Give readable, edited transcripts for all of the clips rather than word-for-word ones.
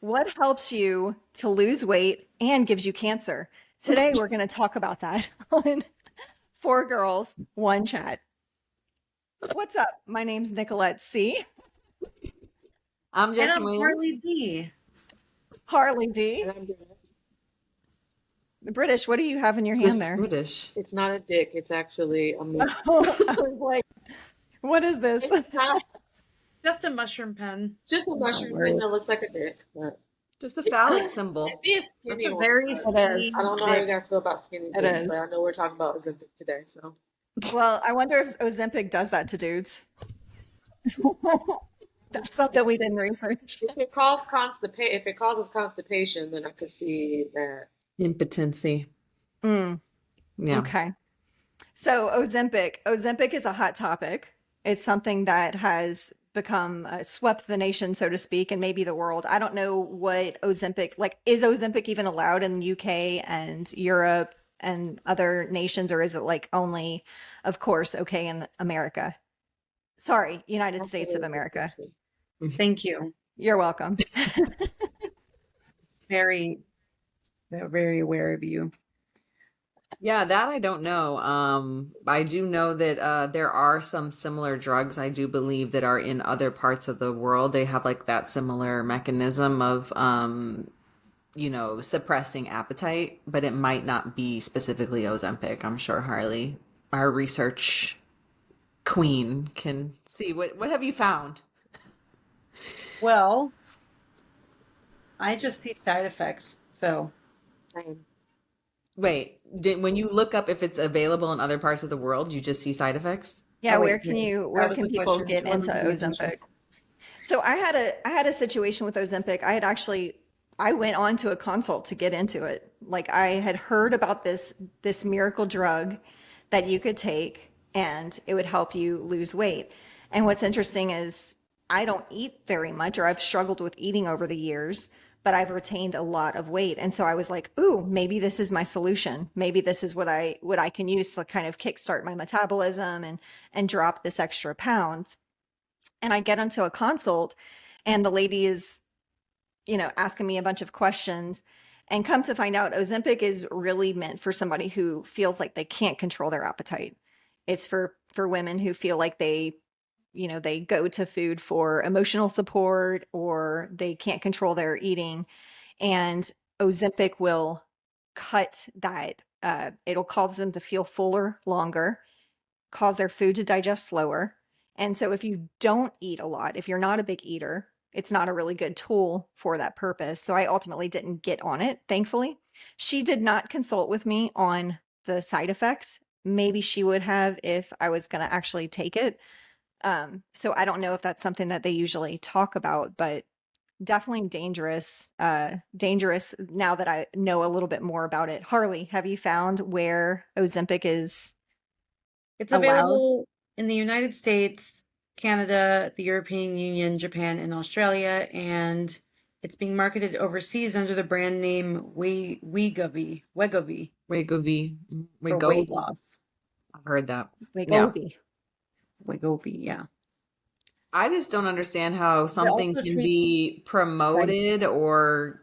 What helps you to lose weight and gives you cancer? Today, we're going to talk about that on Four Girls, One Chat. What's up? My name's Nicolette C. I'm And Jesse I'm Harley Williams. D. Harley D. And I'm British. British, what do you have in your hand Just there? British. It's not a dick. It's actually a moon. Oh, I was like, what is this? It's not Just a mushroom pen. just a Don't mushroom worry. thing that looks like a dick, but Just a it phallic might symbol. be a That's skinny a one. very But It is. skinny I don't know how you dick. guys feel about skinny It dicks, is. but I know we're talking about Ozempic today, so Well, I wonder if Ozempic does that to dudes. That's something we didn't research. if it causes constipation, then I could see that. Impotency. Mm, Yeah. okay. So Ozempic is a hot topic. It's something that has become swept the nation, so to speak, and maybe the world. I don't know what Ozempic, like, is Ozempic even allowed in the UK and Europe and other nations, or is it like only, of course, okay in America? Sorry, United That's a States of really good America. question. Thank you. You're welcome. Very, very aware of you. Yeah, that I don't know. I do know that there are some similar drugs, I do believe, that are in other parts of the world. They have like that similar mechanism of suppressing appetite, but it might not be specifically Ozempic. I'm sure Harley, our research queen, can see what have you found? Well, I just see side effects. So, Same. Wait, when you look up if it's available in other parts of the world, you just see side effects? Yeah, oh wait, where that was can the people question. get I into wasn't paying attention. Ozempic? So I had a situation with Ozempic. I went on to a consult to get into it. Like, I had heard about this miracle drug that you could take and it would help you lose weight. And what's interesting is I don't eat very much, or I've struggled with eating over the years, but I've retained a lot of weight. And so I was like, ooh, maybe this is my solution. Maybe this is what I can use to kind of kickstart my metabolism and drop this extra pound. And I get into a consult and the lady is, asking me a bunch of questions, and come to find out Ozempic is really meant for somebody who feels like they can't control their appetite. It's for women who feel like they go to food for emotional support, or they can't control their eating, and Ozempic will cut that. It'll cause them to feel fuller longer, cause their food to digest slower. And so if you don't eat a lot, if you're not a big eater, it's not a really good tool for that purpose. So I ultimately didn't get on it, thankfully. She did not consult with me on the side effects. Maybe she would have if I was going to actually take it. So I don't know if that's something that they usually talk about, but definitely dangerous. Dangerous now that I know a little bit more about it. Harley, have you found where Ozempic is It's allowed? available in the United States, Canada, the European Union, Japan, and Australia, and it's being marketed overseas under the brand name Wegovy Wegovy. for weight Wegovy. loss. I've heard that. Yeah. Wegovy. Wegovy, yeah. I just don't understand how It something also can treats be promoted or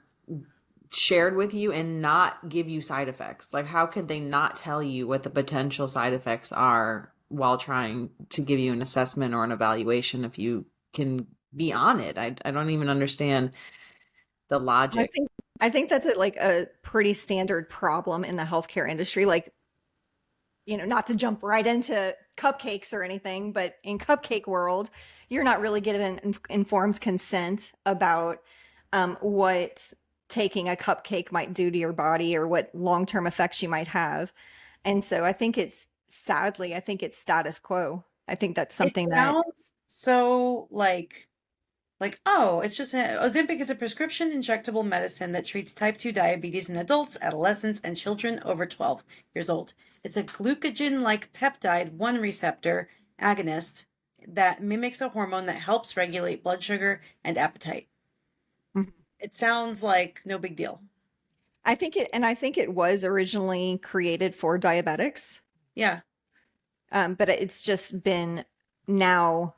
shared with you and not give you side effects. Like, how could they not tell you what the potential side effects are while trying to give you an assessment or an evaluation if you can be on it? I don't even understand the I logic. think I think that's like a pretty standard problem in the healthcare industry. Like, not to jump right into cupcakes or anything, but in cupcake world, you're not really given informed consent about what taking a cupcake might do to your body, or what long-term effects you might have. And so I think it's status quo. I think that's it something that sounds so oh, it's just Ozempic is a prescription injectable medicine that treats type 2 diabetes in adults, adolescents, and children over 12 years old. It's a glucagon-like peptide 1 receptor agonist that mimics a hormone that helps regulate blood sugar and appetite. Mhm. It sounds like no big deal. I think it was originally created for diabetics. Yeah. But it's just been now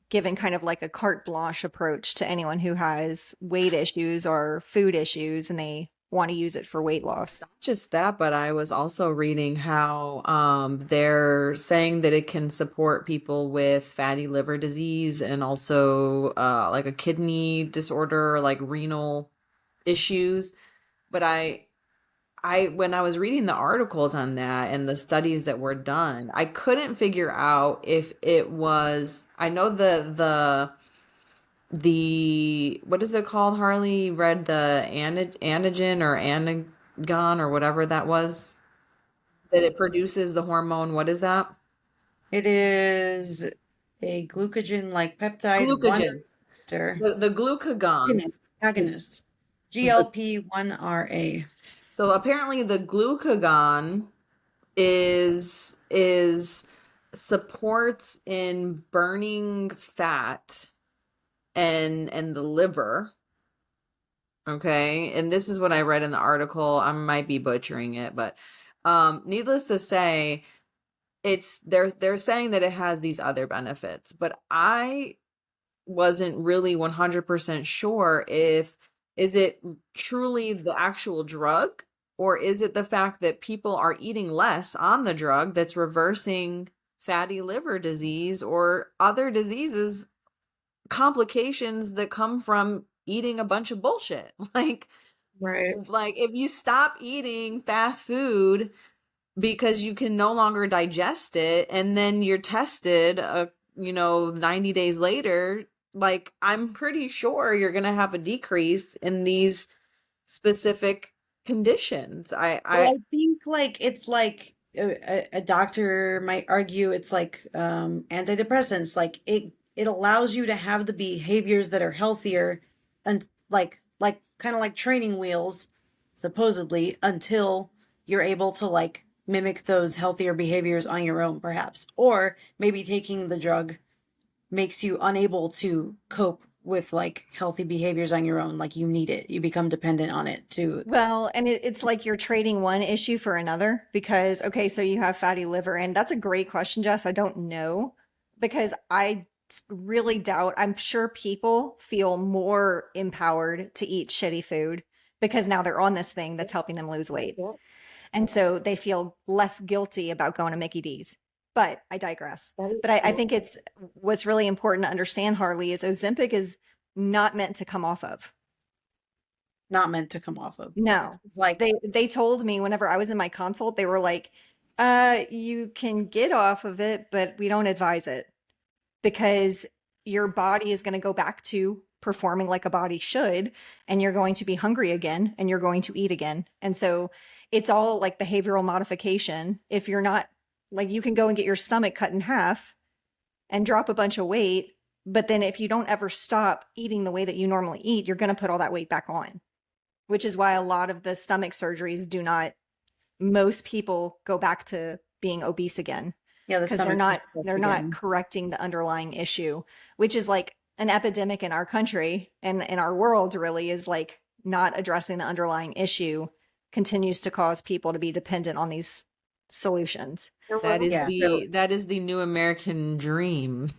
given kind of like a carte blanche approach to anyone who has weight issues or food issues and they want to use it for weight loss. Not just that, but I was also reading how they're saying that it can support people with fatty liver disease and also like a kidney disorder, like renal issues. But I when I was reading the articles on that and the studies that were done, I couldn't figure out if it was, I know the what is it called, Harley? Read the anagen or anagon or whatever that was, that it produces the hormone. What is that? It is a glucagon-like peptide 1 Glucagon. receptor The glucagon. agonist. The, GLP-1RA. so apparently the glucagon is supports in burning fat and the liver. Okay, and this is what I read in the article. I might be butchering it, but needless to say, they're saying that it has these other benefits, but I wasn't really 100% sure if is it truly the actual drug, or is it the fact that people are eating less on the drug that's reversing fatty liver disease or other diseases, complications that come from eating a bunch of bullshit. Right. Like if you stop eating fast food because you can no longer digest it and then you're tested 90 days later, like I'm pretty sure you're going to have a decrease in these specific conditions. Well, I think like it's like a doctor might argue it's like antidepressants. Like it allows you to have the behaviors that are healthier and like kind of like training wheels, supposedly, until you're able to like mimic those healthier behaviors on your own, perhaps. Or maybe taking the drug makes you unable to cope with like healthy behaviors on your own. Like you need it. You become dependent on it to. Well, and it's like you're trading one issue for another because, okay, so you have fatty liver, and that's a great question, Jess. I don't know because I really doubt, I'm sure people feel more empowered to eat shitty food because now they're on this thing that's helping them lose weight. Yeah. And so they feel less guilty about going to Mickey D's. But I digress. That is But I true. think it's what's really important to understand, Harley, is Ozempic is not meant to come off of. Not meant to come off of. No. Like They told me whenever I was in my consult, they were like, you can get off of it, but we don't advise it because your body is going to go back to performing like a body should, and you're going to be hungry again and you're going to eat again. And so it's all like behavioral modification. If you're not like, you can go and get your stomach cut in half and drop a bunch of weight, but then if you don't ever stop eating the way that you normally eat, you're going to put all that weight back on, which is why a lot of the stomach surgeries do not, most people go back to being obese again yeah, the because they're stomach not correcting the underlying issue, which is like an epidemic in our country and in our world, really, is like not addressing the underlying issue continues to cause people to be dependent on these solutions. That is Yeah. that is the new American dream.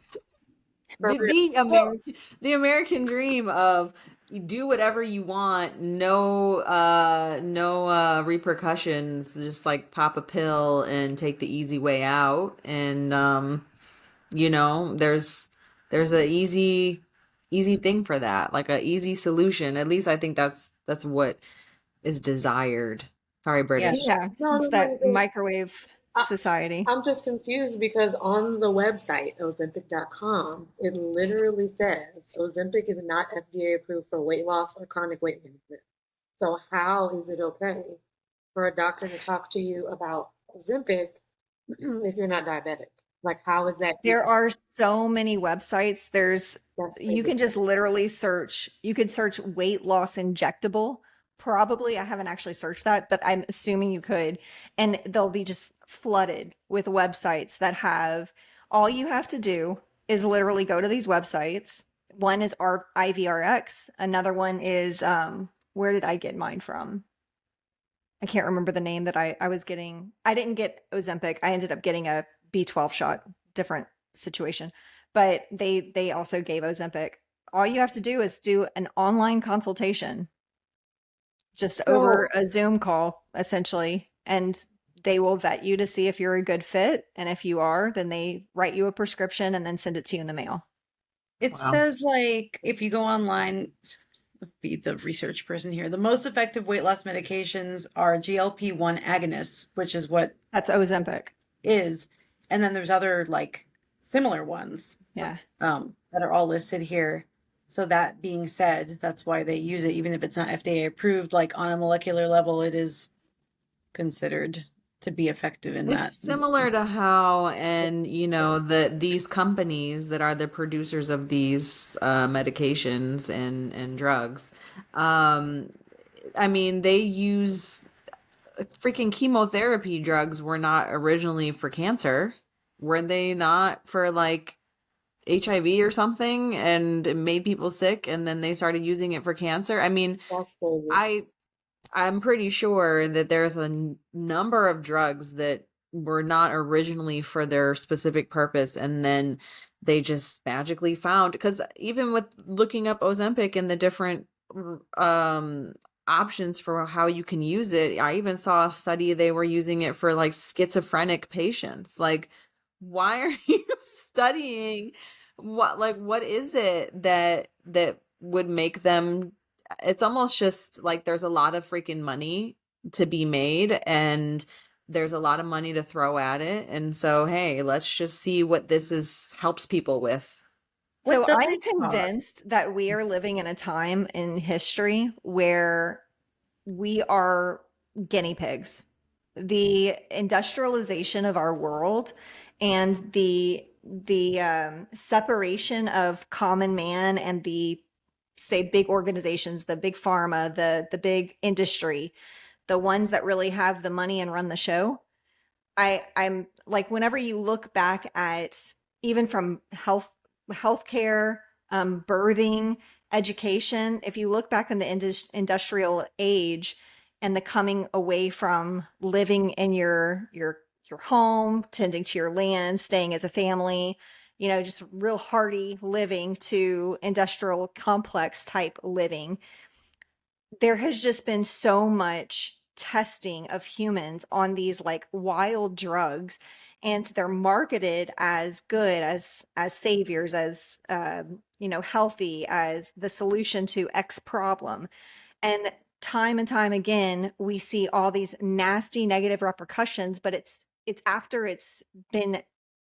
For The, real. the American dream of you do whatever you want, no repercussions, just like pop a pill and take the easy way out. And there's a easy thing for that, like a easy solution. At least I think that's what is desired. Sorry, British. Yeah, No, it's no, that no. microwave I- society. I'm just confused because on the website, Ozempic.com, it literally says Ozempic is not FDA approved for weight loss or chronic weight management. So how is it okay for a doctor to talk to you about Ozempic if you're not diabetic? Like, how is that? There are so many websites. That's You crazy. can just literally search, you could search weight loss injectable. Probably, I haven't actually searched that, but I'm assuming you could. And they'll be just flooded with websites that have, all you have to do is literally go to these websites. One is IVRX. Another one is, where did I get mine from? I can't remember the name that I was getting. I didn't get Ozempic. I ended up getting a B12 shot, different situation. but they also gave Ozempic. All you have to do is do an online consultation, just over So a Zoom call, essentially, and they will vet you to see if you're a good fit. And if you are, then they write you a prescription and then send it to you in the mail. It wow. says, like, if you go online, be the research person here, the most effective weight loss medications are GLP-1 agonists, which is what That's Ozempic. is, and then there's other like similar ones Yeah. that are all listed here. So that being said, that's why they use it, even if it's not FDA approved. Like on a molecular level, it is considered to be effective in that. It's similar to how, and these companies that are the producers of these medications and drugs, I mean, they use freaking chemotherapy drugs were not originally for cancer. Were they not for like HIV or something and it made people sick and then they started using it for cancer? I mean, That's crazy. I'm pretty sure that there's a number of drugs that were not originally for their specific purpose and then they just magically found, because even with looking up Ozempic and the different um options for how you can use it, I even saw a study they were using it for like schizophrenic patients. Like, why are you studying what is it that would make them? It's almost just like there's a lot of freaking money to be made and there's a lot of money to throw at it. And so, hey, let's just see what this is helps people with. So What does I'm it cost? convinced that we are living in a time in history where we are guinea pigs. The industrialization of our world and the separation of common man and the, say, big organizations, the big pharma, the big industry, the ones that really have the money and run the show. I'm like, whenever you look back at, even from healthcare, birthing, education, if you look back in the industrial age and the coming away from living in your home, tending to your land, staying as a family, just real hardy living, to industrial complex type living, there has just been so much testing of humans on these like wild drugs, and they're marketed as good, as saviors, as healthy, as the solution to X problem. And time and time again we see all these nasty negative repercussions, but it's after it's been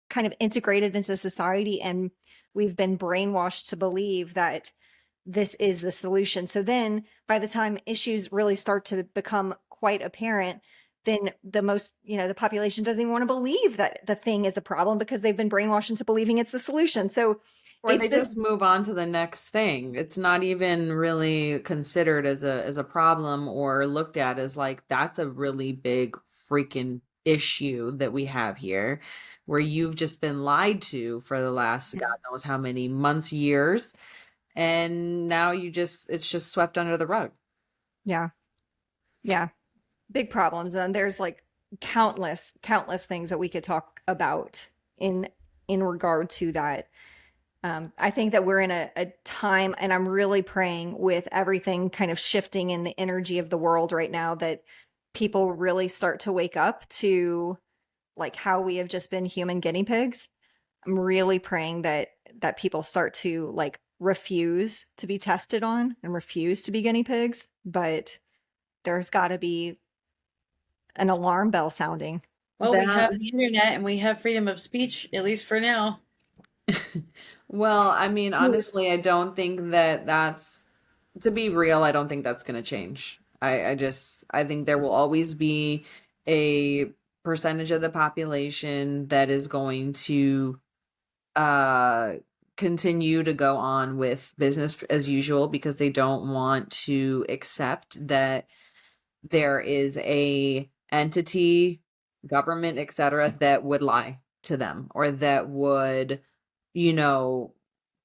kind of integrated into society and we've been brainwashed to believe that this is the solution. So then by the time issues really start to become quite apparent, then the population doesn't even want to believe that the thing is a problem because they've been brainwashed into believing it's the solution. So Or it's they this, just move on to the next thing. It's not even really considered as a problem or looked at as like that's a really big freaking issue that we have here, where you've just been lied to for the last God knows how many months, years, and now it's just swept under the rug. yeah, yeah, big problems. And there's like countless things that we could talk about in regard to that. I think that we're in a time, and I'm really praying, with everything kind of shifting in the energy of the world right now, that people really start to wake up to like how we have just been human guinea pigs. I'm really praying that people start to like refuse to be tested on and refuse to be guinea pigs, but there's got to be an alarm bell sounding. Well, we That have the internet and we have freedom of speech, at least for now. Well, I mean, honestly, I don't think that that's, to be real, I don't think that's going to change. I think there will always be a percentage of the population that is going to uh continue to go on with business as usual because they don't want to accept that there is a entity, government, etc., that would lie to them or that would, you know,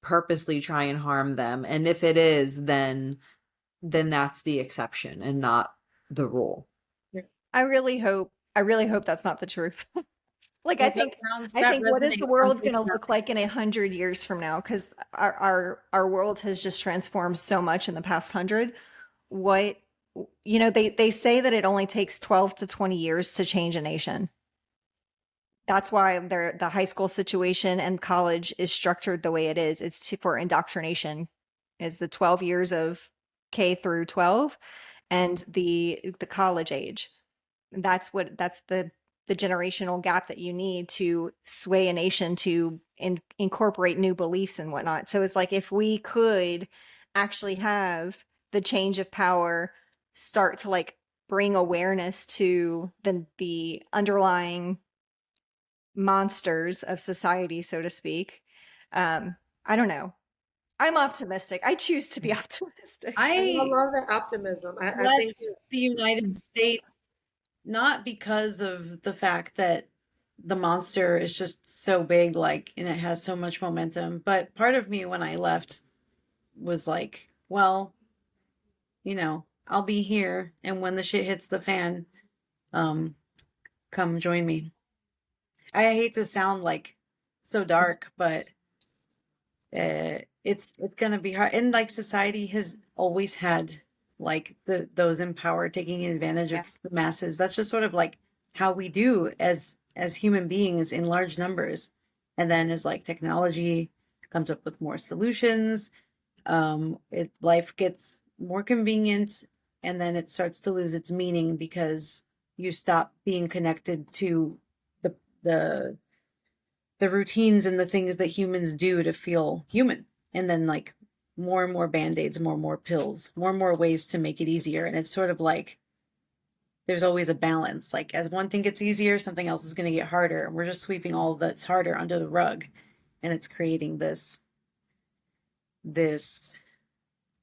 purposely try and harm them. And if it is, then that's the exception and not the rule. I really hope that's not the truth. Like Yeah, I that think what is the resonates on world's going to paper. look like in 100 years from now? Because our world has just transformed so much in the past 100. What, they say that it only takes 12 to 20 years to change a nation. That's why the high school situation and college is structured the way it is. For indoctrination, is the 12 years of K through 12 and the college age. That's the generational gap that you need to sway a nation to incorporate new beliefs and whatnot. So it's like if we could actually have the change of power start to like bring awareness to the underlying monsters of society, so to speak. I don't know. I'm optimistic. I choose to be optimistic. And I I love that optimism. I think left the United States not because of the fact that the monster is just so big, like, and it has so much momentum, but part of me when I left was like, well, I'll be here, and when the shit hits the fan, um, come join me. I hate to sound like so dark, but it's gonna be hard. And like society has always had like those in power taking advantage Yeah. of the masses. That's just sort of like how we do as human beings in large numbers. And then as like technology comes up with more solutions, life gets more convenient, and then it starts to lose its meaning because you stop being connected to the the the routines and the things that humans do to feel human. And then like more and more band-aids, more and more pills, more and more ways to make it easier. And it's sort of like there's always a balance. Like as one thing gets easier, something else is going to get harder. And we're just sweeping all that's harder under the rug. And it's creating this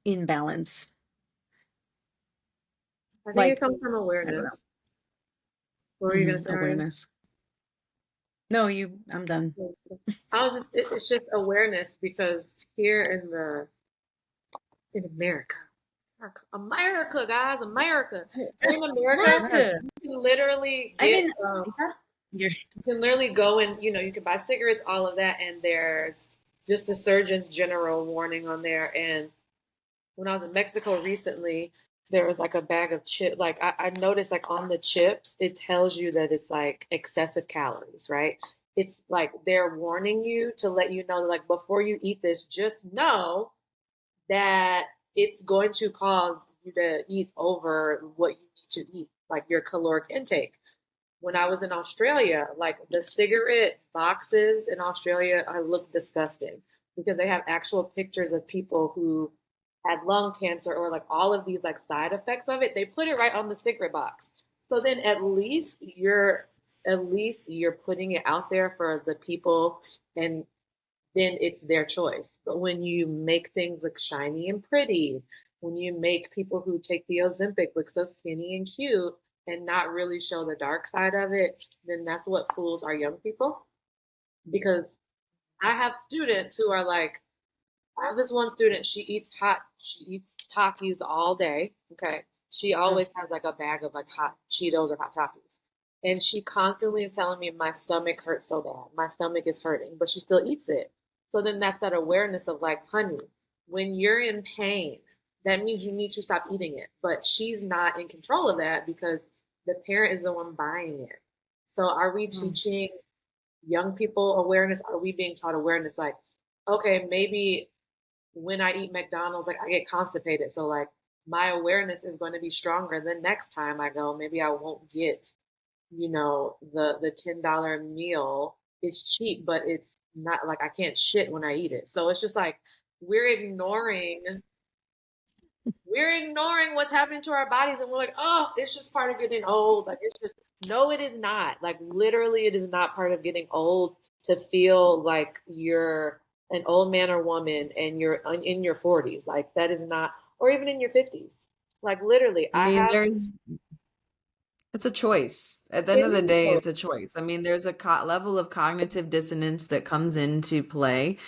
imbalance. I think it Like, comes from I don't know. awareness. What were you gonna say, Ariane? Awareness. No, I'm done. I was it's just awareness because here in America, guys, America. In America, America. you can literally I get mean, you're you can literally go and you can buy cigarettes, all of that, and there's just the Surgeon's General warning on there. And when I was in Mexico recently, there was like a bag of chip. Like I noticed, like on the chips, it tells you that it's like excessive calories, right? It's like they're warning you to let you know, like before you eat this, just know that it's going to cause you to eat over what you need to eat, like your caloric intake. When I was in Australia, like the cigarette boxes in Australia, I look disgusting because they have actual pictures of people who had lung cancer or like all of these like side effects of it. They put it right on the cigarette box. So then at least you're putting it out there for the people, and then it's their choice. But when you make things look shiny and pretty, when you make people who take the Ozempic look so skinny and cute and not really show the dark side of it, then that's what fools our young people. Because I have students who are like, I have this one student, she eats Takis all day. Okay. She always has like a bag of like hot Cheetos or hot Takis. And she constantly is telling me my stomach hurts so bad. My stomach is hurting, but she still eats it. So then that's that awareness of like, honey, when you're in pain, that means you need to stop eating it. But she's not in control of that because the parent is the one buying it. So are we teaching young people awareness? Are we being taught awareness like, okay, maybe when I eat McDonald's, like I get constipated. So like my awareness is going to be stronger the next time I go. Maybe I won't get, the $10 meal. It's cheap, but it's not like I can't shit when I eat it. So it's just like we're ignoring we're ignoring what's happening to our bodies, and we're like, oh, it's just part of getting old. Like it's just no, it is not. Like literally it is not part of getting old to feel like you're an old man or woman and you're in your 40s. Like that is not, or even in your 50s. Like literally I mean, it's a choice. At the end it of the is day, so it's a choice. I mean, there's a level of cognitive dissonance that comes into play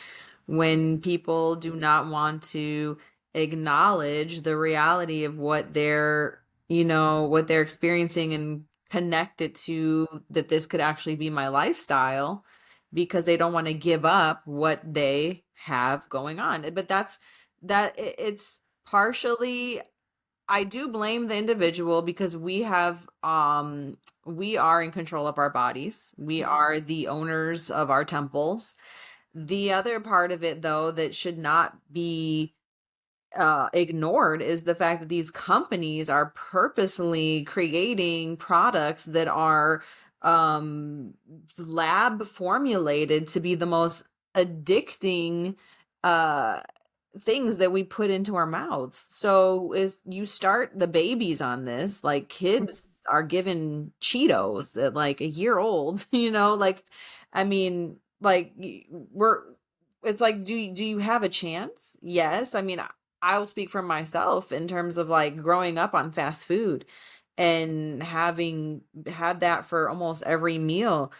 when people do not want to acknowledge the reality of what they're experiencing and connect it to that this could actually be my lifestyle because they don't want to give up what they have going on. But it's partially, I do blame the individual because we are in control of our bodies. We are the owners of our temples. The other part of it, though, that should not be ignored is the fact that these companies are purposely creating products that are lab formulated to be the most addicting uh things that we put into our mouths. So is you start the babies on this, like kids are given Cheetos at like a year old, like, I mean, like we're, it's like, do you have a chance? Yes. I mean, I'll speak for myself in terms of like growing up on fast food and having had that for almost every meal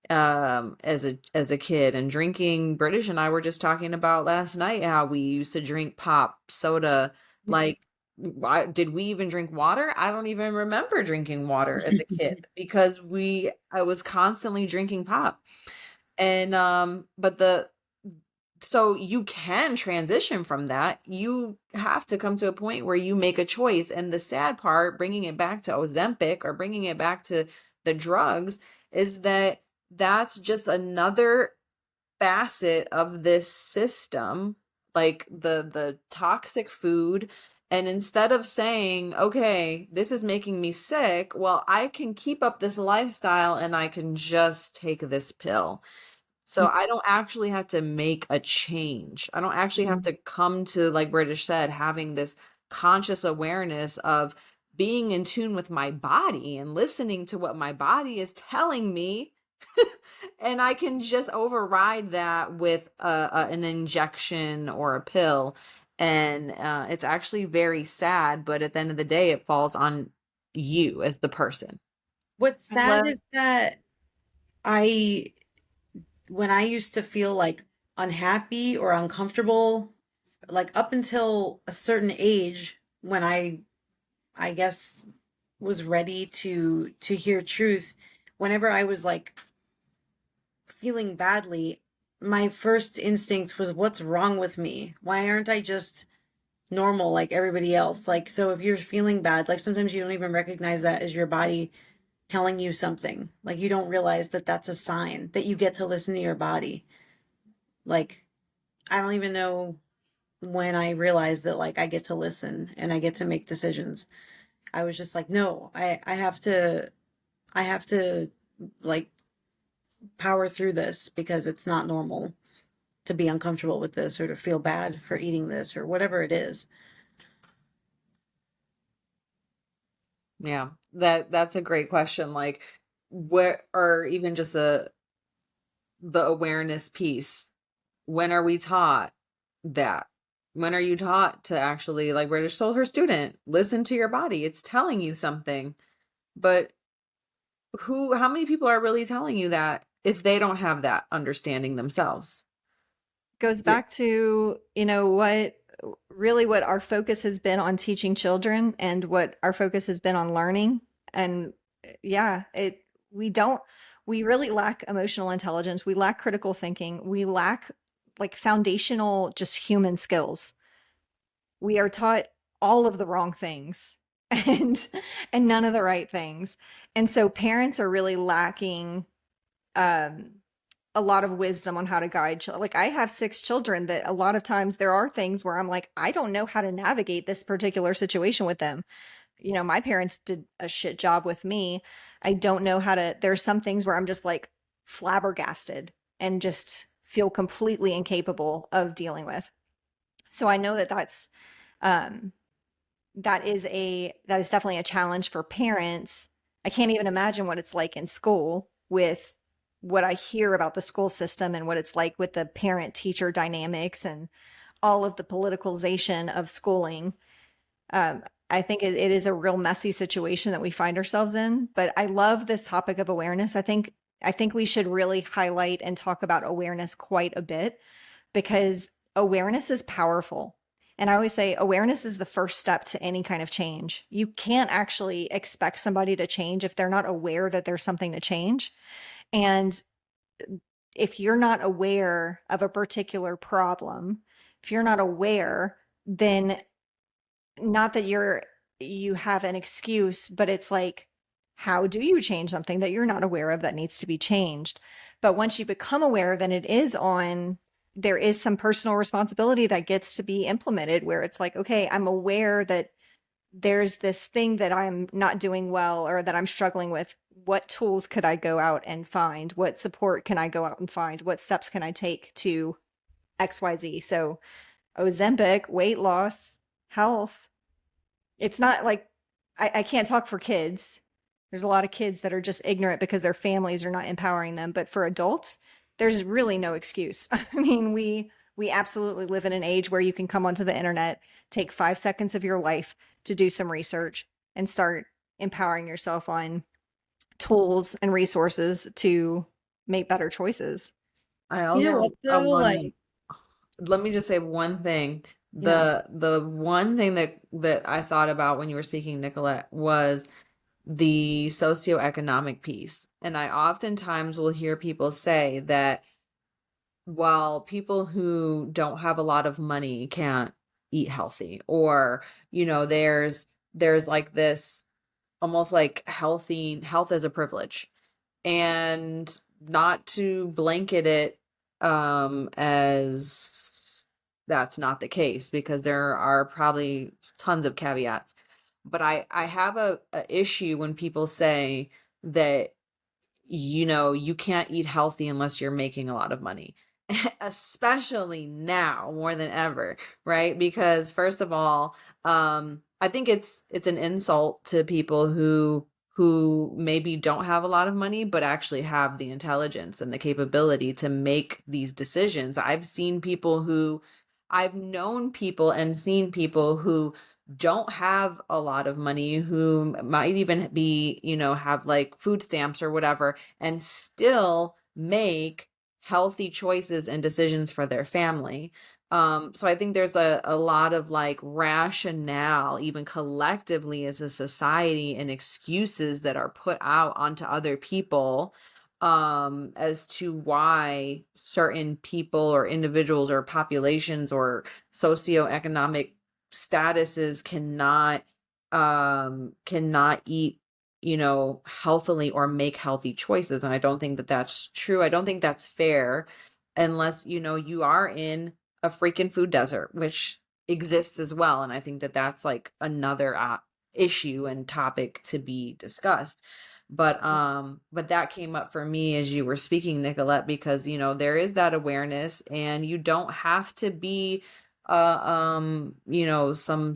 as a kid, and drinking. British and I were just talking about last night how we used to drink pop soda. Like, did we even drink water? I don't even remember drinking water as a kid because I was constantly drinking pop. And but the so you can transition from that. You have to come to a point where you make a choice. And the sad part, bringing it back to Ozempic or bringing it back to the drugs, is that that's just another facet of this system, like the toxic food. And instead of saying, okay, this is making me sick, well, I can keep up this lifestyle and I can just take this pill. So I don't actually have to make a change. I don't actually have to come to, like British said, having this conscious awareness of being in tune with my body and listening to what my body is telling me. And I can just override that with an injection or a pill. And it's actually very sad, but at the end of the day, it falls on you as the person. What's I sad love is that I, when I used to feel like unhappy or uncomfortable, like up until a certain age, when I guess was ready to hear truth, whenever I was like feeling badly, my first instinct was, what's wrong with me? Why aren't I just normal like everybody else? Like, so if you're feeling bad, like sometimes you don't even recognize that as your body telling you something. Like, you don't realize that that's a sign that you get to listen to your body. Like, I don't even know when I realized that, like, I get to listen and I get to make decisions. I was just like, no, I have to like power through this because it's not normal to be uncomfortable with this or to feel bad for eating this or whatever it is. Yeah, that's a great question. Like, where, or even just the awareness piece. When are we taught that? When are you taught to actually, like British told her student, listen to your body? It's telling you something. But how many people are really telling you that if they don't have that understanding themselves? goes Yeah. back to, what our focus has been on teaching children and what our focus has been on learning. And yeah, we don't, we really lack emotional intelligence. We lack critical thinking. We lack like foundational, just human skills. We are taught all of the wrong things and none of the right things. And so parents are really lacking um a lot of wisdom on how to guide children. Like, I have 6 children that a lot of times there are things where I'm like, I don't know how to navigate this particular situation with them. My parents did a shit job with me. I don't know how to, there's some things where I'm just like flabbergasted and just feel completely incapable of dealing with. So I know that um that is definitely a challenge for parents. I can't even imagine what it's like in school with what I hear about the school system and what it's like with the parent teacher dynamics and all of the politicalization of schooling. I think it is a real messy situation that we find ourselves in, but I love this topic of awareness. I think we should really highlight and talk about awareness quite a bit because awareness is powerful. And I always say awareness is the first step to any kind of change. You can't actually expect somebody to change if they're not aware that there's something to change. And if you're not aware of a particular problem, if you're not aware, then not that you have an excuse, but it's like, how do you change something that you're not aware of that needs to be changed? But once you become aware, then there is some personal responsibility that gets to be implemented where it's like, okay, I'm aware that there's this thing that I'm not doing well or that I'm struggling with. What tools could I go out and find? What support can I go out and find? What steps can I take to XYZ? So Ozempic, weight loss, health. It's not like I can't talk for kids. There's a lot of kids that are just ignorant because their families are not empowering them. But for adults, there's really no excuse. I mean, we absolutely live in an age where you can come onto the internet, take 5 seconds of your life to do some research and start empowering yourself on tools and resources to make better choices. I You know also what though? Like, let me just say one thing. yeah. The one thing that I thought about when you were speaking, Nicolette, was the socioeconomic piece. And I oftentimes will hear people say that while people who don't have a lot of money can't eat healthy, or there's like this almost like health as a privilege, and not to blanket it as that's not the case, because there are probably tons of caveats. But I have a issue when people say that you can't eat healthy unless you're making a lot of money, especially now more than ever, right? Because first of all, I think it's an insult to people who maybe don't have a lot of money but actually have the intelligence and the capability to make these decisions. I've known people and seen people who don't have a lot of money, who might even be, have like food stamps or whatever, and still make healthy choices and decisions for their family. So I think there's a lot of like rationale, even collectively as a society, and excuses that are put out onto other people as to why certain people or individuals or populations or socioeconomic statuses cannot eat healthily or make healthy choices. And I don't think that that's true. I don't think that's fair unless you are in a freaking food desert, which exists as well. And I think that that's like another issue and topic to be discussed. But that came up for me as you were speaking, Nicolette, because there is that awareness, and you don't have to be some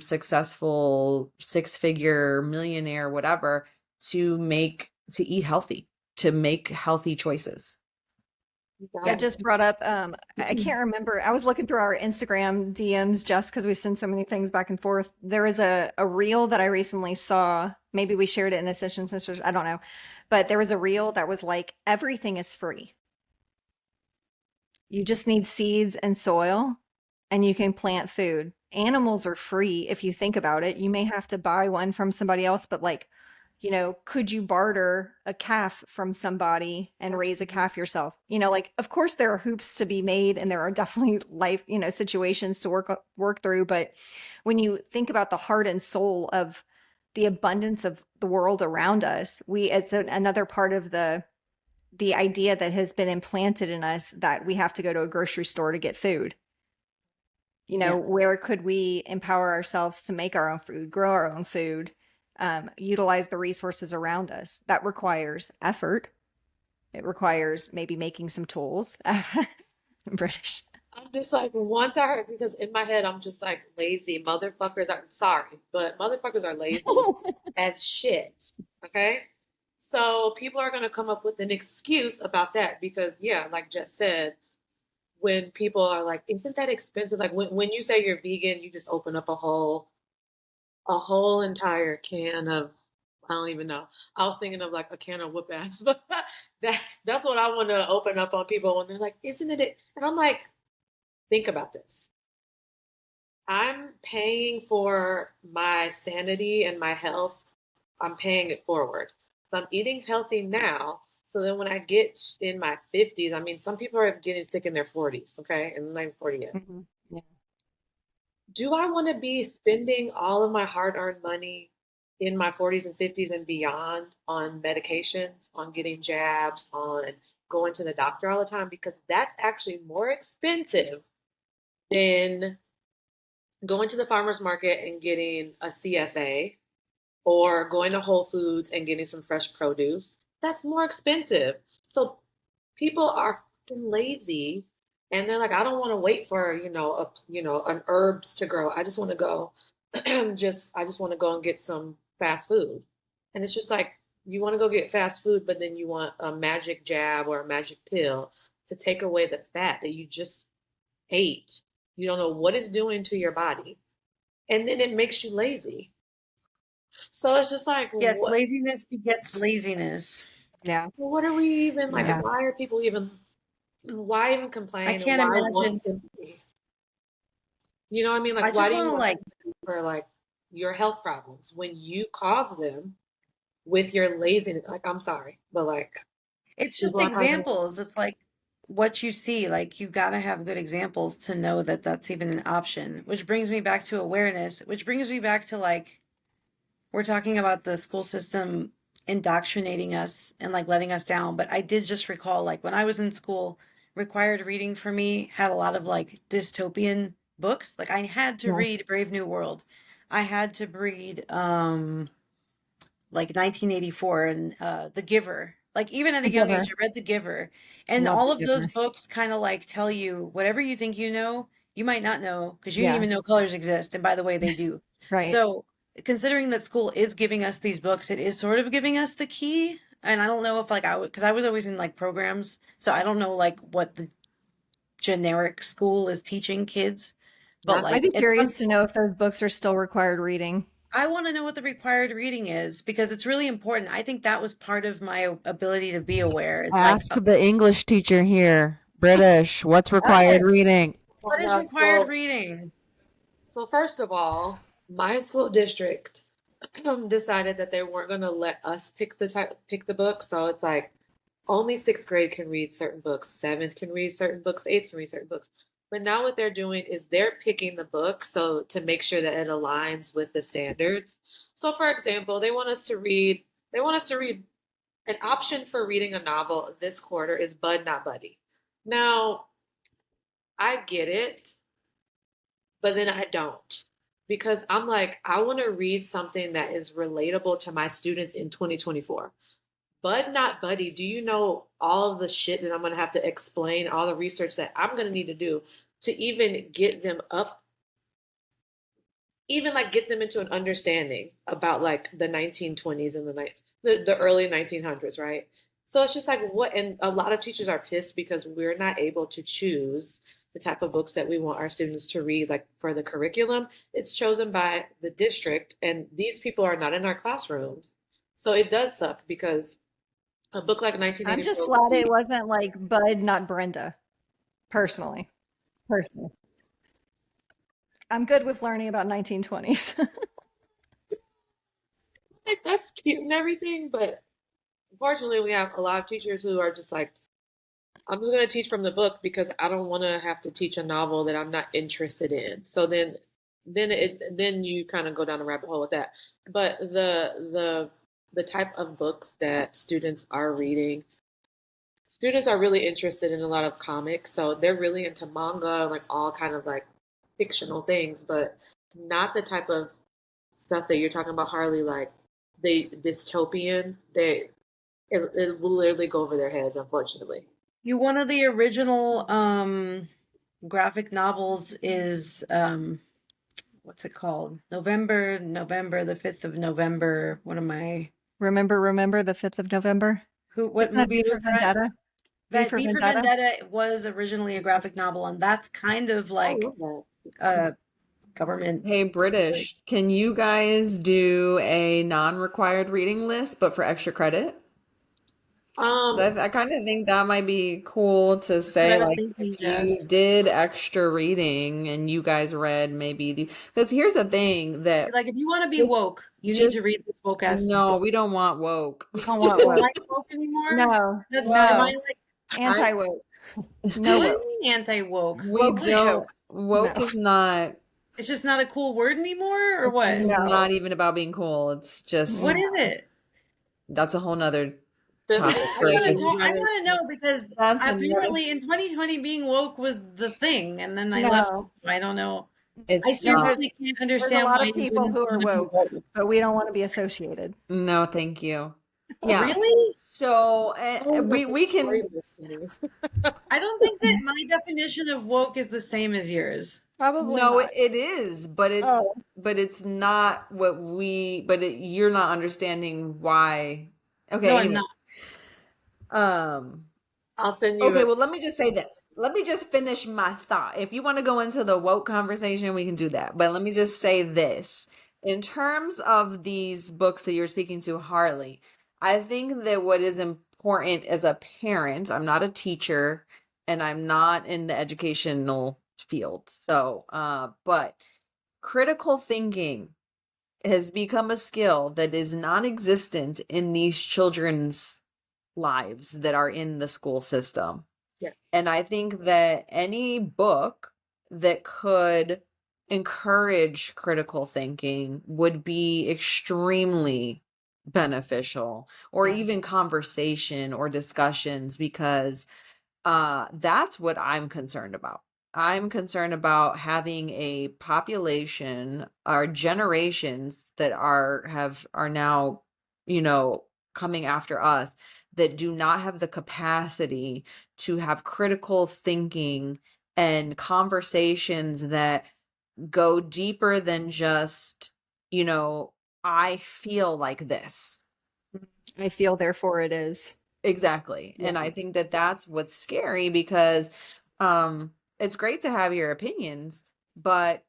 successful six-figure millionaire, whatever, to eat healthy, to make healthy choices. That just brought up, I can't remember. I was looking through our Instagram DMs just because we send so many things back and forth. There was a reel that I recently saw. Maybe we shared it in Ascension Sisters. I don't know. But there was a reel that was like, everything is free. You just need seeds and soil, and you can plant food. Animals are free if you think about it. You may have to buy one from somebody else, but like, could you barter a calf from somebody and raise a calf yourself? Like, of course there are hoops to be made, and there are definitely life, situations to work through. But when you think about the heart and soul of the abundance of the world around us, it's another part of the idea that has been implanted in us that we have to go to a grocery store to get food. Yeah. Where could we empower ourselves to make our own food, grow our own food, utilize the resources around us? That requires effort. It requires maybe making some tools. British. I'm just like, once I heard, because in my head, I'm just like, lazy motherfuckers are, sorry, but motherfuckers are lazy as shit. Okay? So people are going to come up with an excuse about that because, yeah, like Jess said, when people are like, isn't that expensive? Like when you say you're vegan, you just open up a whole entire can of, I don't even know. I was thinking of like a can of whoop ass, but that's what I want to open up on people when they're like, isn't it? And I'm like, think about this. I'm paying for my sanity and my health. I'm paying it forward. So I'm eating healthy now. So then when I get in my 50s, I mean, some people are getting sick in their 40s, okay? And I'm not even 40 yet. Hmm. Yeah. Do I want to be spending all of my hard-earned money in my 40s and 50s and beyond on medications, on getting jabs, on going to the doctor all the time? Because that's actually more expensive than going to the farmer's market and getting a CSA or going to Whole Foods and getting some fresh produce. That's more expensive. So people are lazy and they're like, I don't want to wait for, an herbs to grow. I just want to go I just want to go and get some fast food. And it's just like you want to go get fast food, but then you want a magic jab or a magic pill to take away the fat that you just ate. You don't know what it's doing to your body. And then it makes you lazy. So it's just like, Yes, what? laziness begets laziness. Yeah. What are we even like? Yeah. Why are people even? Why even I complain? And can't why want imagine. sympathy? You know what I mean? I Like, why just do want you to want like, sympathy for like your health problems when you cause them with your laziness? Like, I'm sorry, but like it's just people act like they're examples. It's like what you see. Like you got to have good examples to know that that's even an option, which brings me back to awareness, which brings me back to like, we're talking about the school system indoctrinating us and like letting us down. But I did just recall, like when I was in school, required reading for me had a lot of like dystopian books. Like I had to Yeah. read Brave New World. I had to read like 1984 and The Giver. Like even at a The young age, Giver. I read The Giver, and Love all The of those Giver. books kind of like tell you whatever you think you know, you might not know because you didn't Yeah. even know colors exist. And by the way, they do. Right. So considering that school is giving us these books, it is sort of giving us the key. And I don't know if like I would, because I was always in like programs, so I don't know like what the generic school is teaching kids, but not. I'd like be at some curious to know if those books are still required reading. I want to know what the required reading is because it's really important. I think that was part of my ability to be aware. It's like, Ask the English teacher here. British. What's required oh, reading? what is Yeah, required reading? so first of all, my school district decided that they weren't going to let us pick the book. So it's like only sixth grade can read certain books, seventh can read certain books, eighth can read certain books. But now what they're doing is they're picking the book so to make sure that it aligns with the standards. So for example, they want us to read an option for reading a novel this quarter is Bud Not Buddy. Now, I get it, but then I don't. Because I'm like, I want to read something that is relatable to my students in 2024. Bud Not Buddy, do you know all of the shit that I'm going to have to explain, all the research that I'm going to need to do to even get them up, even like get them into an understanding about like the 1920s and the early 1900s, right? So it's just like what, and a lot of teachers are pissed because we're not able to choose the type of books that we want our students to read, like for the curriculum. It's chosen by the district, and these people are not in our classrooms. So it does suck because a book like I'm just 1984 would glad it be, wasn't like Bud, not Brenda, personally. Personally. I'm good with learning about 1920s. like, that's cute and everything, but unfortunately, we have a lot of teachers who are just like, I'm just going to teach from the book because I don't want to have to teach a novel that I'm not interested in. So then you kind of go down a rabbit hole with that. But the type of books that students are really interested in a lot of comics. So they're really into manga, like all kind of like fictional things, but not the type of stuff that you're talking about, Harley, like the dystopian. It will literally go over their heads, unfortunately. You one of the original graphic novels is what's it called? November, the 5th of November. What am I Remember the 5th of November? who what Isn't that movie V was for that? Vendetta? V That for V for Vendetta? Vendetta was originally a graphic novel, and that's kind of I like love that. a government Hey, secret. British. Can you guys do a non-required reading list, but for extra credit? I kind of think that might be cool to That's what say, I was like, thinking, if you Jess. did extra reading and you guys read maybe the, because here's the thing that Like, if you want to be just, woke, you need to just, read this woke ass no, book. we don't want woke. We don't You want don't woke. like woke anymore? No, Am I no. like, I, Anti woke. No what do woke. you mean anti-woke? we Woke's a don't, joke. woke No. is not, It's just not a cool word anymore, or It's what? no. not even about being cool. It's What just, is No. it? that's a whole nother topic I for a want to Specifically, talk. I different, want to know because that's another, apparently in 2020 being woke was the thing, and then I left. No. So I don't know. I it's No, not. seriously can't there's a understand lot why of you people wouldn't who are want to be woke, woke. but we don't want to be associated. No, thank you. Yeah. Really? So always a we can. explain this to me. I don't think that my definition of woke is the same as yours. Probably No, not. it is, Oh, but it's not what we. But you're not understanding why. No, Okay. I'm Anyway. not. Um. I'll send you Okay. a Well, let me just say this. Let me just finish my thought. If you want to go into the woke conversation, we can do that. But let me just say this. In terms of these books that you're speaking to, Harley, I think that what is important as a parent, I'm not a teacher and I'm not in the educational field. So, but critical thinking has become a skill that is non-existent in these children's lives that are in the school system. yes. And I think that any book that could encourage critical thinking would be extremely beneficial, or Yeah. even conversation or discussions, because that's what I'm concerned about. I'm concerned about having a population or generations that are now, you know, coming after us, that do not have the capacity to have critical thinking and conversations that go deeper than just, you know, I feel like this. I feel therefore it is. Exactly. Yeah. And I think that that's what's scary, because it's great to have your opinions, but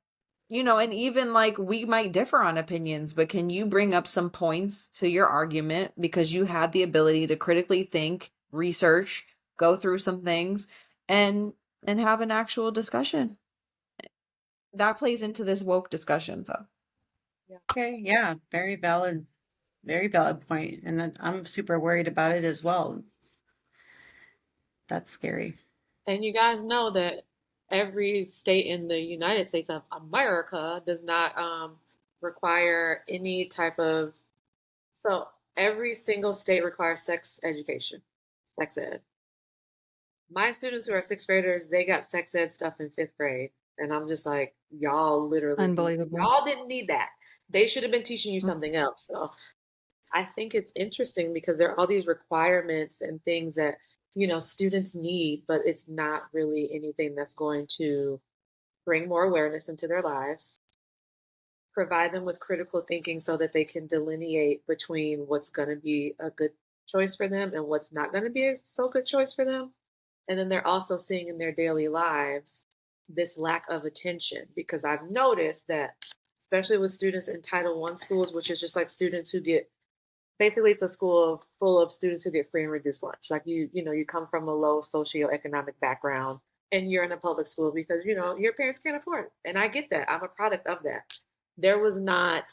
you know, and even like we might differ on opinions, but can you bring up some points to your argument because you had the ability to critically think, research, go through some things, and have an actual discussion. That plays into this woke discussion, so. Okay. Yeah. Very valid point. And I'm super worried about it as well. That's scary. And you guys know that every state in the United States of America does not require any type of, so every single state requires sex education, sex ed. My students who are sixth graders, they got sex ed stuff in fifth grade. And I'm just like, Unbelievable. y'all didn't need that. They should have been teaching you Mm. something else. So I think it's interesting because there are all these requirements and things that, you know, students need, but it's not really anything that's going to bring more awareness into their lives, provide them with critical thinking so that they can delineate between what's going to be a good choice for them and what's not going to be a so good choice for them. And then they're also seeing in their daily lives this lack of attention, because I've noticed that, especially with students in Title I schools, which is just like students who get, basically it's a school full of students who get free and reduced lunch. Like you know, you come from a low socioeconomic background and you're in a public school because, you know, your parents can't afford it. And I get that. I'm a product of that. There was not,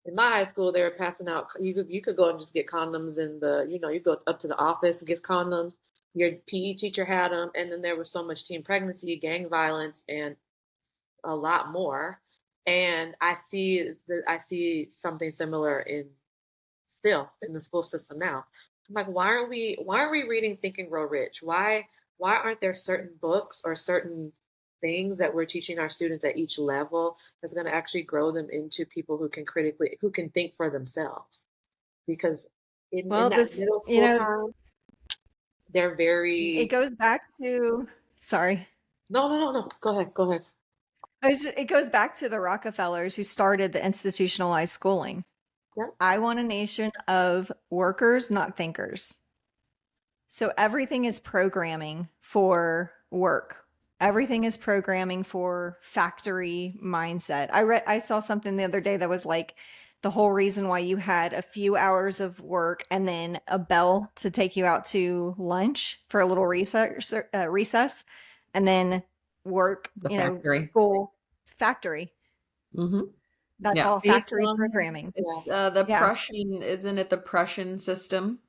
in my high school, they were passing out, you could go and just get condoms in the, you know, you go up to the office and get condoms. Your PE teacher had them, and then there was so much teen pregnancy, gang violence, and a lot more. And I see something similar in still in the school system now. I'm like, why aren't we reading Think and Grow Rich? Why aren't there certain books or certain things that we're teaching our students at each level that's going to actually grow them into people who can think for themselves? Because in Well, that this, middle you school know, time, they're it very, goes back to, sorry. no. Go ahead. It goes back to the Rockefellers who started the institutionalized schooling. Yeah. I want a nation of workers, not thinkers. So everything is programming for work. Everything is programming for factory mindset. I saw something the other day that was like the whole reason why you had a few hours of work and then a bell to take you out to lunch for a little recess, and then work, The factory. school, factory. Hmm. That's Yeah. all Based factory on programming. Yeah. it's the Yeah, Prussian, isn't it the Prussian system?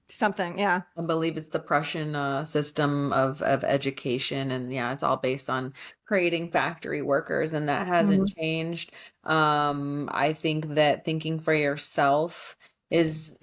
something. Yeah. I believe it's the Prussian system of education, and yeah, it's all based on creating factory workers, and that hasn't Mhm. changed. I think that thinking for yourself is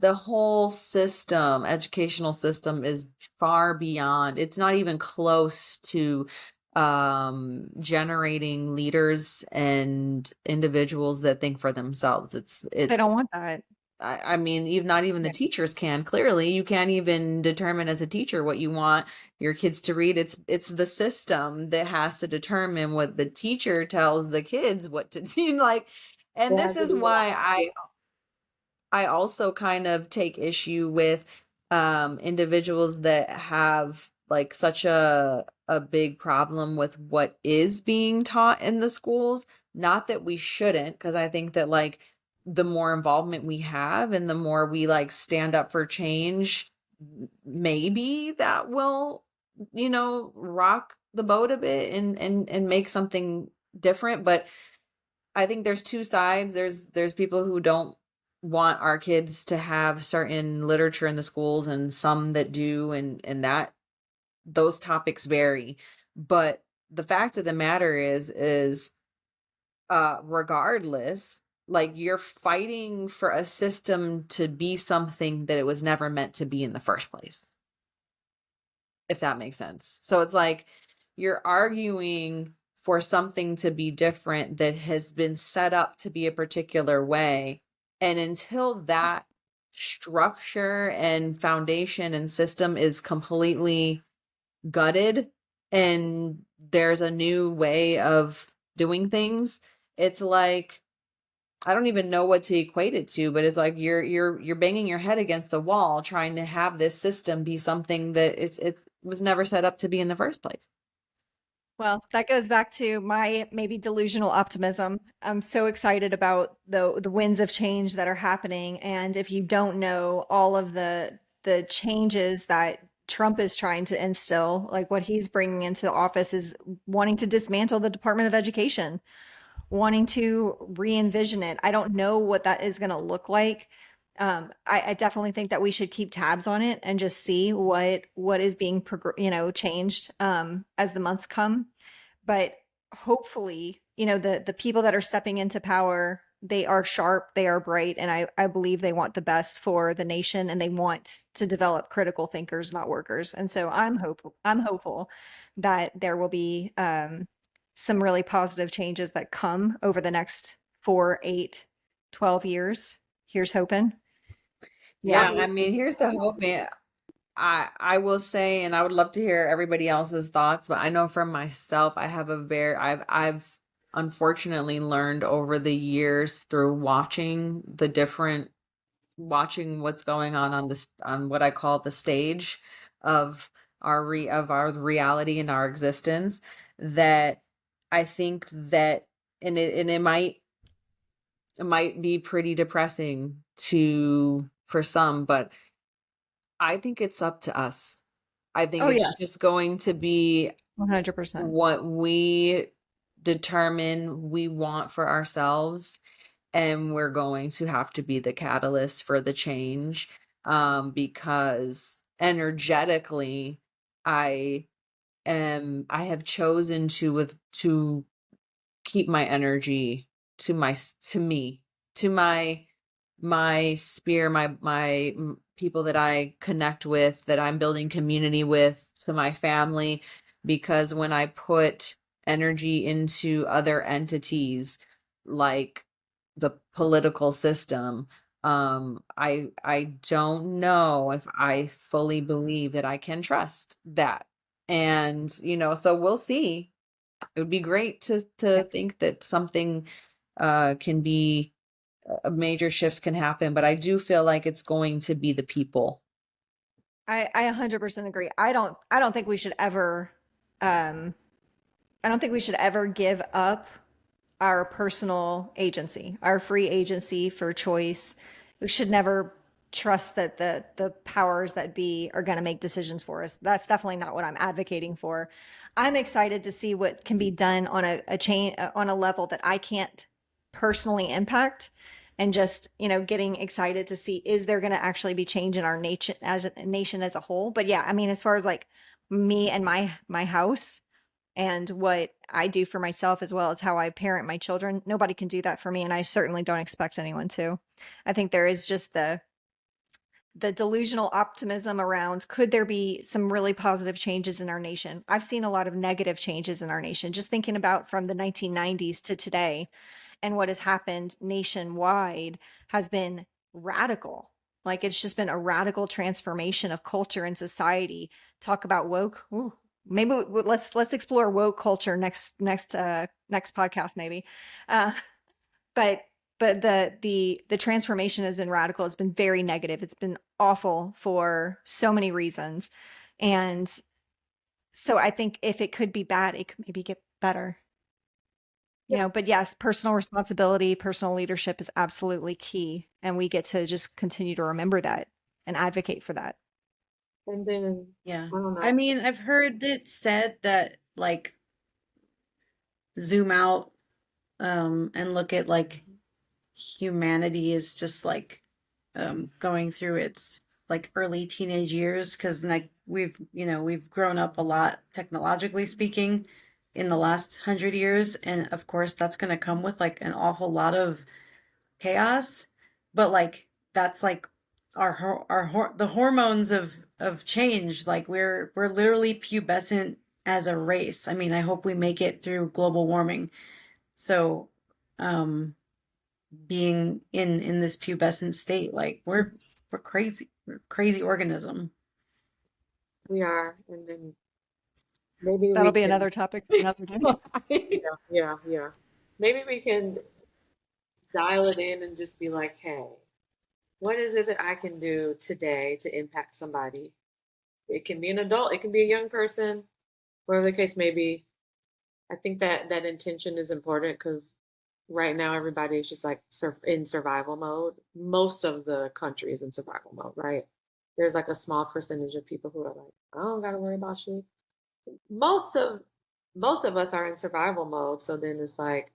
the whole system, educational system is far beyond. It's not even close to generating leaders and individuals that think for themselves. They It's don't want that. I mean, even not even the Yeah. teachers can. Clearly, you can't even determine as a teacher what you want your kids to read. It's the system that has to determine what the teacher tells the kids what to see. Like, and It this has to is be what why I do. I also kind of take issue with individuals that have like such a big problem with what is being taught in the schools. Not that we shouldn't, because I think that like the more involvement we have and the more we like stand up for change, maybe that will, rock the boat a bit and make something different. But I think there's two sides. There's people who don't want our kids to have certain literature in the schools and some that do, and that those topics vary. But the fact of the matter is regardless, like you're fighting for a system to be something that it was never meant to be in the first place, if that makes sense. So it's like you're arguing for something to be different that has been set up to be a particular way. And until that structure and foundation and system is completely gutted and there's a new way of doing things, it's like I don't even know what to equate it to, but it's like you're banging your head against the wall trying to have this system be something that it was never set up to be in the first place. Well, that goes back to my maybe delusional optimism. I'm so excited about the winds of change that are happening, and if you don't know all of the changes that Trump is trying to instill, like what he's bringing into the office is wanting to dismantle the Department of Education, wanting to re-envision it. I don't know what that is going to look like. I definitely think that we should keep tabs on it and just see what is being changed as the months come. But hopefully, the people that are stepping into power, they are sharp, they are bright, and I believe they want the best for the nation, and they want to develop critical thinkers, not workers. And so I'm hopeful that there will be some really positive changes that come over the next 4, 8, 12 years. Here's hoping. Yeah, Yeah. I mean, here's the hope, man. I will say, and I would love to hear everybody else's thoughts, but I know for myself, I have I've unfortunately learned over the years through watching what's going on this on what I call the stage of our reality and our existence, that I think that and it might be pretty depressing to for some, but I think it's up to us. I think Oh yeah, it's just going to be 100%. what we determine we want for ourselves, and we're going to have to be the catalyst for the change, because energetically I I have chosen to keep my energy to me, to my sphere, people that I connect with, that I'm building community with, to my family, because when I put energy into other entities like the political system, I don't know if I fully believe that I can trust that. And so we'll see. It would be great to Yes. think that something can be major shifts can happen, but I do feel like it's going to be the people. I 100% agree. I don't think we should ever um I don't think we should ever give up our personal agency, our free agency for choice. We should never trust that the powers that be are going to make decisions for us. That's definitely not what I'm advocating for. I'm excited to see what can be done on a chain on a level that I can't personally impact, and just, getting excited to see, is there going to actually be change in our nation as a whole. But yeah, I mean, as far as like me and my house and what I do for myself, as well as how I parent my children, nobody can do that for me, and I certainly don't expect anyone to. I think there is just the delusional optimism around, could there be some really positive changes in our nation? I've seen a lot of negative changes in our nation, just thinking about from the 1990s to today, and what has happened nationwide has been radical. Like, it's just been a radical transformation of culture and society. Talk about woke. Ooh, maybe let's explore woke culture next podcast maybe. Uh, but the transformation has been radical. It's been very negative. It's been awful for so many reasons. And so I think if it could be bad, it could maybe get better. But yes, personal responsibility, personal leadership is absolutely key. And we get to just continue to remember that and advocate for that. And then, Yeah. I don't know. I mean, I've heard it said that like zoom out and look at like humanity is just like going through its like early teenage years, because like we've grown up a lot technologically speaking in the last 100 years, and of course that's going to come with like an awful lot of chaos, but like that's like the hormones of change. Like we're literally pubescent as a race. I mean, I hope we make it through global warming. So being in this pubescent state, like we're crazy. We're a crazy organism. We are, and then maybe That'll we be can, another topic for another day. yeah. Maybe we can dial it in and just be like, hey, what is it that I can do today to impact somebody? It can be an adult, it can be a young person, whatever the case may be. I think that that intention is important because right now everybody is just like in survival mode. Most of the country is in survival mode, right? There's like a small percentage of people who are like, I don't gotta worry about shit. Most of most of us are in survival mode, so then it's like,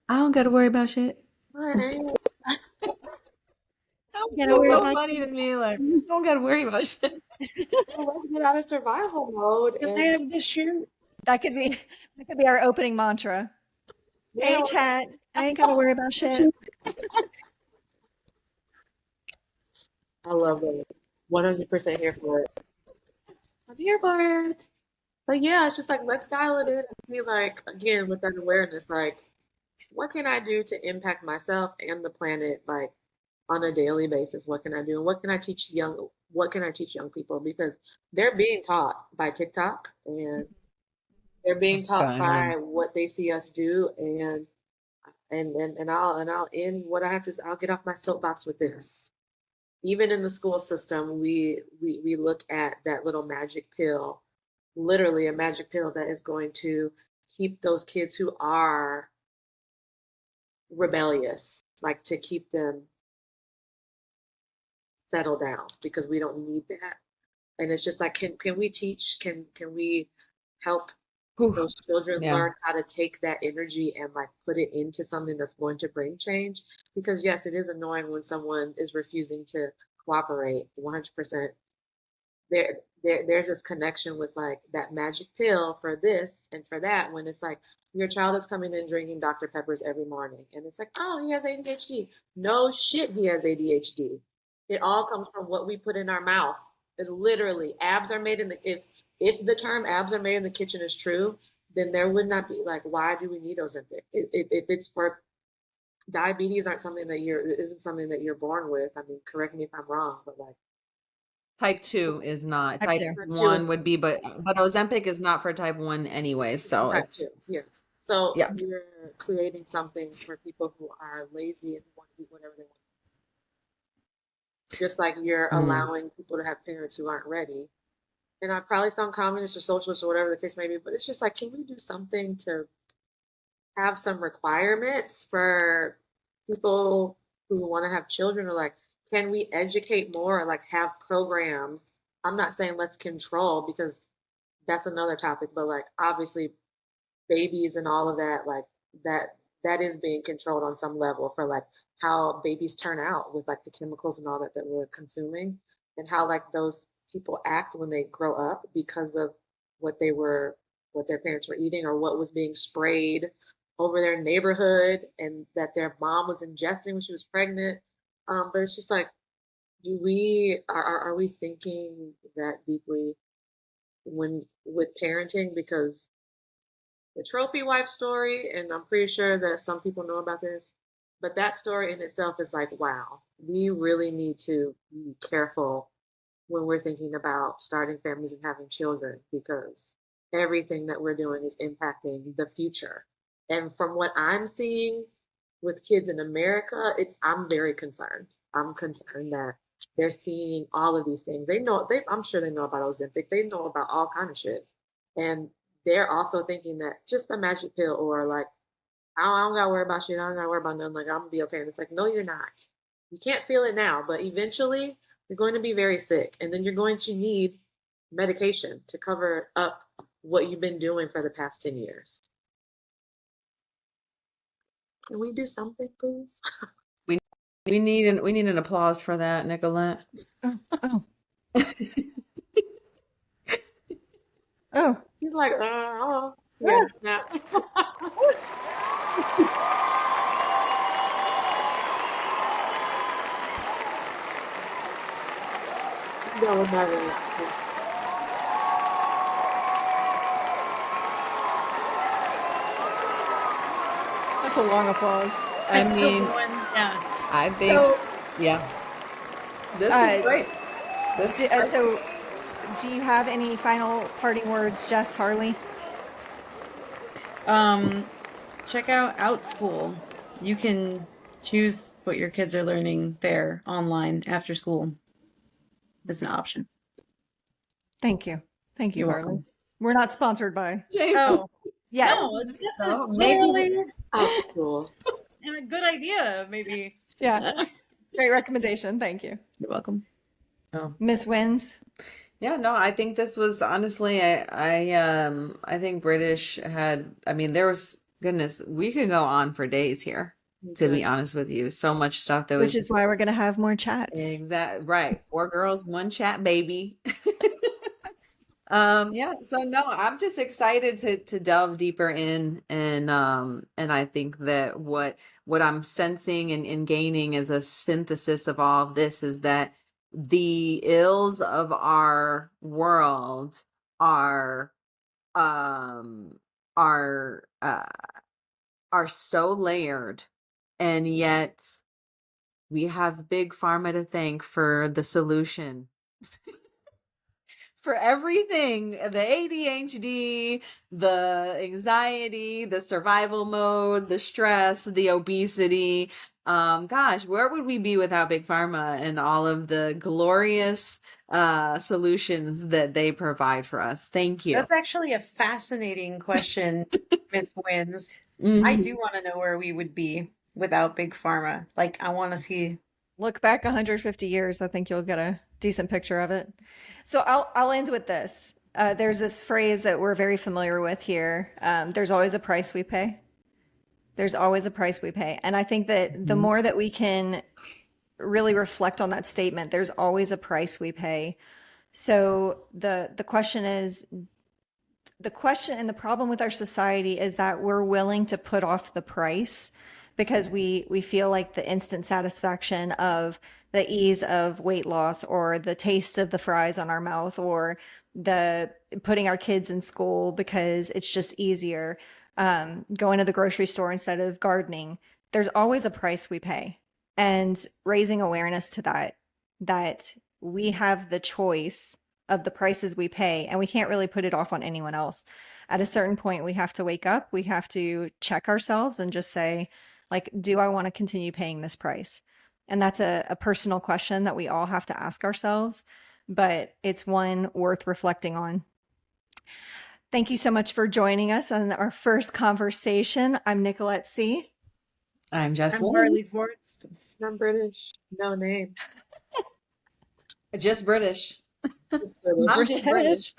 I don't got to worry about shit. all right, That was You gotta just worry so about funny to me. Like, you don't got to worry about shit. well, let's get out of survival mode Can I and have the shoe? that could be our opening mantra. yeah, Hey chat, I ain't gotta worry about shit. I love it. 100% here for it. I'm here for it. But yeah, it's just like let's dial it in and be like again with that awareness, like what can I do to impact myself and the planet like on a daily basis? What can I do? And what can I teach young people? Because they're being taught by TikTok and they're being taught by what they see us do and I'll end what I have to I'll get off my soapbox with this. Even in the school system, we look at that little magic pill, literally a magic pill that is going to keep those kids who are rebellious, like to keep them settled down because we don't need that. And it's just like, can we teach? Can we help Whew. those children Yeah. learn how to take that energy and like put it into something that's going to bring change? Because yes, it is annoying when someone is refusing to cooperate 100%. There's this connection with like that magic pill for this and for that when it's like your child is coming in drinking Dr. Peppers every morning and it's like, oh, he has ADHD. No shit, he has ADHD. It all comes from what we put in our mouth. It literally, abs are made in the if the term abs are made in the kitchen is true, then there would not be like, why do we need Ozempic? If it's for diabetes aren't something that isn't something that you're born with. I mean, correct me if I'm wrong, but like Type 2 is not. Type Type 2. type two is 1 would be, but Ozempic is not for type 1 anyway. So type it's, two, yeah. So yeah. you're creating something for people who are lazy and want to eat whatever they want. Just like you're allowing people to have parents who aren't ready. And I probably sound communist or socialist or whatever the case may be, but it's just like, can we do something to have some requirements for people who want to have children, or like, can we educate more, or like have programs? I'm not saying let's control, because that's another topic, but like obviously babies and all of that, like that that is being controlled on some level for like how babies turn out with like the chemicals and all that that we're consuming, and how like those people act when they grow up because of what they were what their parents were eating, or what was being sprayed over their neighborhood and that their mom was ingesting when she was pregnant. But it's just like, do we are we thinking that deeply when with parenting? Because the trophy wife story, and I'm pretty sure that some people know about this, but that story in itself is like, wow, we really need to be careful when we're thinking about starting families and having children, because everything that we're doing is impacting the future. And from what I'm seeing with kids in America, I'm very concerned. I'm concerned that they're seeing all of these things. I'm sure they know about Ozempic. They know about all kind of shit. And they're also thinking that just a magic pill, or like, I don't gotta worry about shit. I don't gotta worry about nothing. Like, I'm gonna be okay. And it's like, no, you're not. You can't feel it now, but eventually you're going to be very sick, and then you're going to need medication to cover up what you've been doing for the past 10 years. Can we do something, please? We we need an applause for that, Nicolette. Oh, oh, oh. He's like, yeah, yeah. No, we're not really. That's a long applause. I It's still mean, going, yeah. I think, So, yeah, this was uh, great. This was great. so do you have any final parting words, Jess Harley? Check out OutSchool. You can choose what your kids are learning there online after school. It's an option. Thank you. Thank you, You're Harley. welcome. We're not sponsored by. Oh, Yeah. no, it's just So literally Oh, cool. and a good idea, maybe. Yeah. Great recommendation. Thank you. You're welcome. Oh. Miss Wins. Yeah, no, I think this was honestly, I think British had, I mean, there was, goodness, we could go on for days here, to be honest with you. So much stuff that Which was is why we're going to have more chats. right. 4 girls, 1 chat, baby. Yeah, so no, I'm just excited to delve deeper in, and I think that what I'm sensing and gaining as a synthesis of all of this is that the ills of our world are um are uh are so layered, and yet we have big pharma to thank for the solution. For everything, the ADHD, the anxiety, the survival mode, the stress, the obesity. Gosh, where would we be without Big Pharma and all of the glorious solutions that they provide for us? Thank you. That's actually a fascinating question, Miss Wins. I Mhm. do want to know where we would be without Big Pharma. Like, I want to see. Look back 150 years. I think you'll get a decent picture of it. So I'll end with this. There's this phrase that we're very familiar with here. There's always a price we pay. There's always a price we pay. And I think that the more that we can really reflect on that statement, there's always a price we pay. So the question is, the question and the problem with our society is that we're willing to put off the price because we feel like the instant satisfaction of the ease of weight loss, or the taste of the fries on our mouth, or the putting our kids in school because it's just easier, going to the grocery store instead of gardening. There's always a price we pay, and raising awareness to that we have the choice of the prices we pay, and we can't really put it off on anyone else. At a certain point, we have to wake up, we have to check ourselves and just say, like, do I want to continue paying this price? And that's a personal question that we all have to ask ourselves, but it's one worth reflecting on. Thank you so much for joining us on our first conversation. I'm Nicolette C. I'm Jess I'm Wolf. Harley Forts. I'm British. No name. Just British. Just British. I'm just British.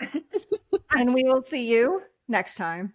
And we will see you next time.